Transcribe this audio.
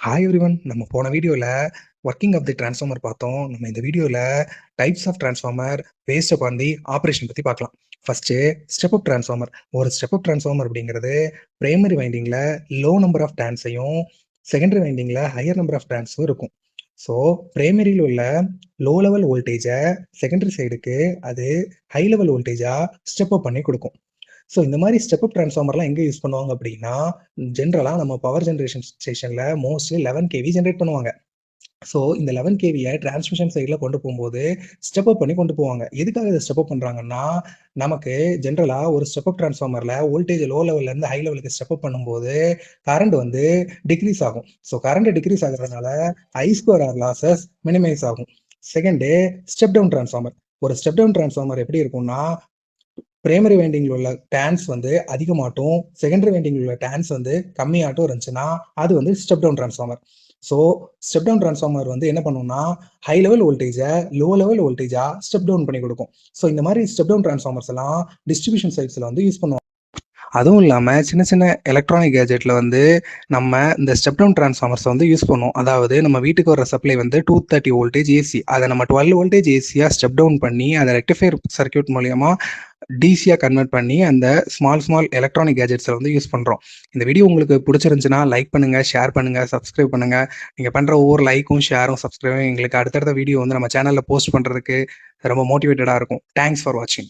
Hi everyone. நம்ம போன வீடியோல ஒர்க்கிங் ஆஃப் தி டிரான்ஸ்ஃபார்மர் பார்த்தோம். நம்ம இந்த வீடியோல types of transformer based upon the operation பத்தி பார்க்கலாம். First step up transformer. ஒரு ஸ்டெப் அப் டிரான்ஸ்ஃபார்மர் அப்படிங்கிறது பிரைமரி வைண்டிங்ல லோ நம்பர் ஆஃப் டர்ன்ஸையும், செகண்டரி வைண்டிங்ல ஹையர் நம்பர் ஆஃப் டர்ன்ஸும் இருக்கும். ஸோ பிரைமரியில் உள்ள லோ லெவல் வோல்டேஜை செகண்டரி சைடுக்கு அது ஹை லெவல் வோல்டேஜா ஸ்டெப் அப் பண்ணி கொடுக்கும். ஸோ இந்த மாதிரி ஸ்டெப் அப் டிரான்ஸ்ஃபார்மர்லாம் எங்கே யூஸ் பண்ணுவாங்க அப்படின்னா, ஜென்ரலாக நம்ம பவர் ஜென்ரேஷன் ஸ்டேஷனில் மோஸ்ட்லி 11 கேவி ஜென்ரேட் பண்ணுவாங்க. ஸோ இந்த 11 கேவியை டிரான்ஸ்மிஷன் சைடில் கொண்டு போகும்போது ஸ்டெப் அப் பண்ணி கொண்டு போவாங்க. எதுக்காக இதை ஸ்டெப் அப் பண்ணுறாங்கன்னா, நமக்கு ஜென்ரலாக ஒரு ஸ்டெப் அப் டிரான்ஸ்ஃபார்மரில் வோல்டேஜ் லோ லெவல்லேருந்து ஹை லெவலுக்கு ஸ்டெப் அப் பண்ணும்போது கரண்ட் வந்து டிக்ரீஸ் ஆகும். ஸோ கரண்ட் டிக்ரீஸ் ஆகுறதுனால I2R லாசஸ் மினிமைஸ் ஆகும். Second step down transformer. ஒரு ஸ்டெப் டவுன் டிரான்ஸ்ஃபார்மர் எப்படி இருக்கும்னா, பிரைமரி வைண்டிங்கில் உள்ள டேன்ஸ் வந்து அதிகமாகட்டும், செகண்டரி வைண்டிங்கில் உள்ள டேன்ஸ் வந்து கம்மியாகட்டும் இருந்துச்சுன்னா அது வந்து step down transformer. So step down transformer வந்து என்ன பண்ணும்னா, ஹை லெவல் வோல்டேஜை லோ லெவல் வோல்டேஜா ஸ்டெப் டவுன் பண்ணி கொடுக்கும். ஸோ இந்த மாதிரி ஸ்டெப் டவுன் டிரான்ஸ்ஃபார்மர்ஸ் எல்லாம் டிஸ்ட்ரிபியூஷன் சைட்ஸில் வந்து யூஸ் பண்ணுவாங்க. அதுவும் இல்லாமல் சின்ன சின்ன எலக்ட்ரானிக் கேஜெட்டில் வந்து நம்ம இந்த ஸ்டெப் டவுன் டிரான்ஸ்ஃபார்மர்ஸ் வந்து யூஸ் பண்ணுவோம். அதாவது நம்ம வீட்டுக்கு வர சப்ளை வந்து 230 வோல்டேஜ் ஏசி, அதை நம்ம 12 வோல்டேஜ் ஏசியாக ஸ்டெப் டவுன் பண்ணி அதை ரெக்டிஃபையர் சர்க்யூட் மூலயமா டிசியாக கன்வெர்ட் பண்ணி அந்த ஸ்மால் எலக்ட்ரானிக் கேஜெட்ஸில் வந்து யூஸ் பண்ணுறோம். இந்த வீடியோ உங்களுக்கு பிடிச்சிருந்துச்சுன்னா லைக் பண்ணுங்கள், ஷேர் பண்ணுங்கள், சப்ஸ்கிரைப் பண்ணுங்கள். நீங்கள் பண்ணுற ஒவ்வொரு லைக்கும் ஷேரும் சப்ஸ்கிரைபும் எங்களுக்கு அடுத்தடுத்த வீடியோ வந்து நம்ம சேனலில் போஸ்ட் பண்ணுறதுக்கு ரொம்ப மோட்டிவேட்டடாக இருக்கும். தேங்க்ஸ் ஃபார் வாட்சிங்.